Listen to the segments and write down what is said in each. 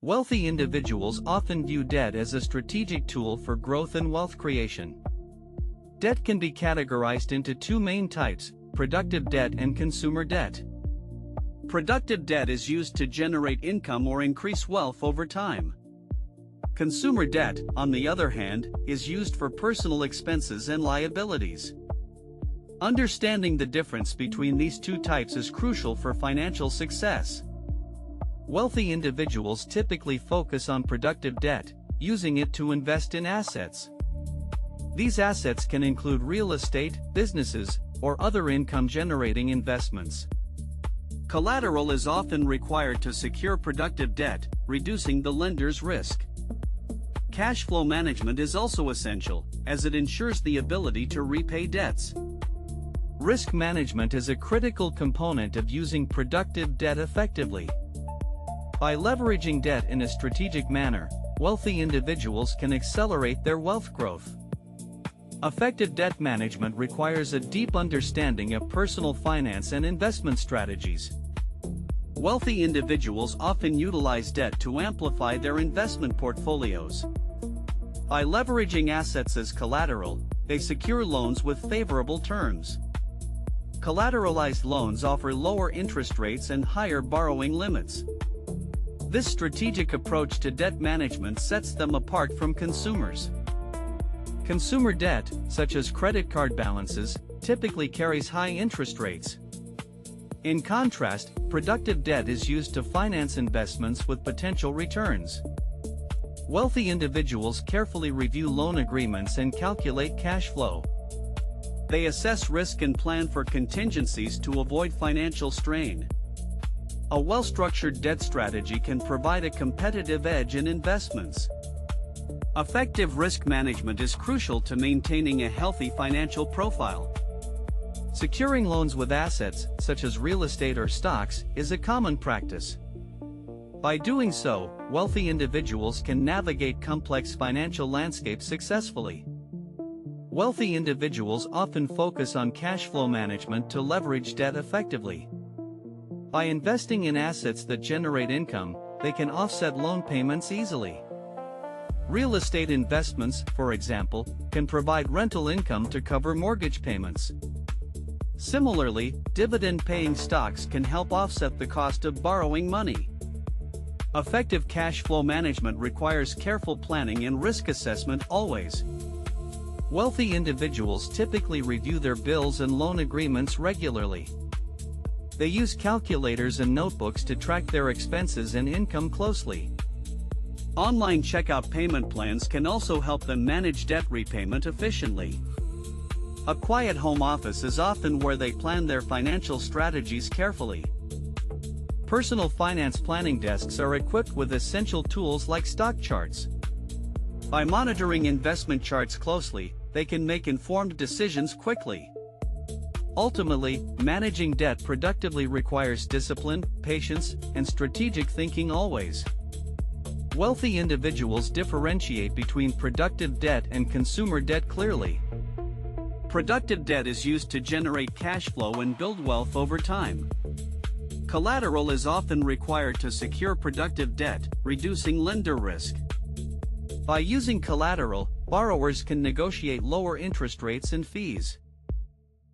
Wealthy individuals often view debt as a strategic tool for growth and wealth creation. Debt can be categorized into two main types: productive debt and consumer debt. Productive debt is used to generate income or increase wealth over time. Consumer debt, on the other hand, is used for personal expenses and liabilities. Understanding the difference between these two types is crucial for financial success. Wealthy individuals typically focus on productive debt, using it to invest in assets. These assets can include real estate, businesses, or other income-generating investments. Collateral is often required to secure productive debt, reducing the lender's risk. Cash flow management is also essential, as it ensures the ability to repay debts. Risk management is a critical component of using productive debt effectively. By leveraging debt in a strategic manner, wealthy individuals can accelerate their wealth growth. Effective debt management requires a deep understanding of personal finance and investment strategies. Wealthy individuals often utilize debt to amplify their investment portfolios. By leveraging assets as collateral, they secure loans with favorable terms. Collateralized loans offer lower interest rates and higher borrowing limits. This strategic approach to debt management sets them apart from consumers. Consumer debt, such as credit card balances, typically carries high interest rates. In contrast, productive debt is used to finance investments with potential returns. Wealthy individuals carefully review loan agreements and calculate cash flow. They assess risk and plan for contingencies to avoid financial strain. A well-structured debt strategy can provide a competitive edge in investments. Effective risk management is crucial to maintaining a healthy financial profile. Securing loans with assets, such as real estate or stocks, is a common practice. By doing so, wealthy individuals can navigate complex financial landscapes successfully. Wealthy individuals often focus on cash flow management to leverage debt effectively. By investing in assets that generate income, they can offset loan payments easily. Real estate investments, for example, can provide rental income to cover mortgage payments. Similarly, dividend-paying stocks can help offset the cost of borrowing money. Effective cash flow management requires careful planning and risk assessment always. Wealthy individuals typically review their bills and loan agreements regularly. They use calculators and notebooks to track their expenses and income closely. Online checkout payment plans can also help them manage debt repayment efficiently. A quiet home office is often where they plan their financial strategies carefully. Personal finance planning desks are equipped with essential tools like stock charts. By monitoring investment charts closely, they can make informed decisions quickly. Ultimately, managing debt productively requires discipline, patience, and strategic thinking always. Wealthy individuals differentiate between productive debt and consumer debt clearly. Productive debt is used to generate cash flow and build wealth over time. Collateral is often required to secure productive debt, reducing lender risk. By using collateral, borrowers can negotiate lower interest rates and fees.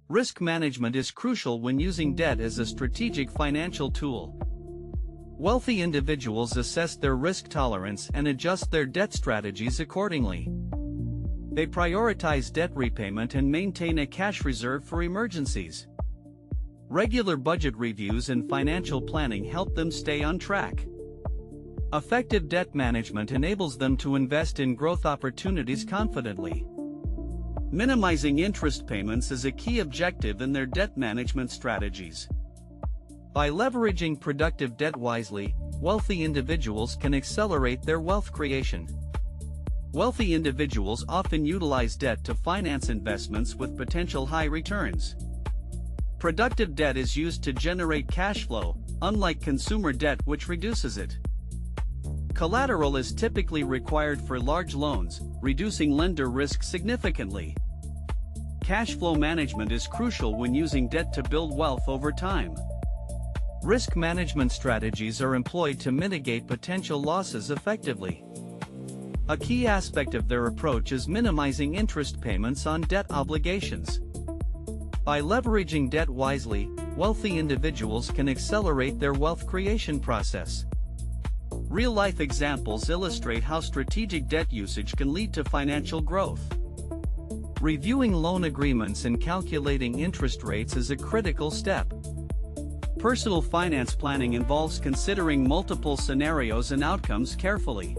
Risk management is crucial when using debt as a strategic financial tool. Wealthy individuals assess their risk tolerance and adjust their debt strategies accordingly. They prioritize debt repayment and maintain a cash reserve for emergencies. Regular budget reviews and financial planning help them stay on track. Effective debt management enables them to invest in growth opportunities confidently. Minimizing interest payments is a key objective in their debt management strategies. By leveraging productive debt wisely, wealthy individuals can accelerate their wealth creation. Wealthy individuals often utilize debt to finance investments with potential high returns. Productive debt is used to generate cash flow, unlike consumer debt which reduces it. Collateral is typically required for large loans, reducing lender risk significantly. Cash flow management is crucial when using debt to build wealth over time. Risk management strategies are employed to mitigate potential losses effectively. A key aspect of their approach is minimizing interest payments on debt obligations. By leveraging debt wisely, wealthy individuals can accelerate their wealth creation process. Real-life examples illustrate how strategic debt usage can lead to financial growth. Reviewing loan agreements and calculating interest rates is a critical step. Personal finance planning involves considering multiple scenarios and outcomes carefully.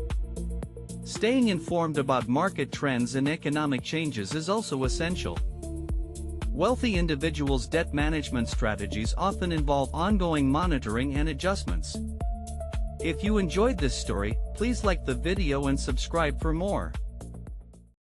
Staying informed about market trends and economic changes is also essential. Wealthy individuals' debt management strategies often involve ongoing monitoring and adjustments. If you enjoyed this story, please like the video and subscribe for more.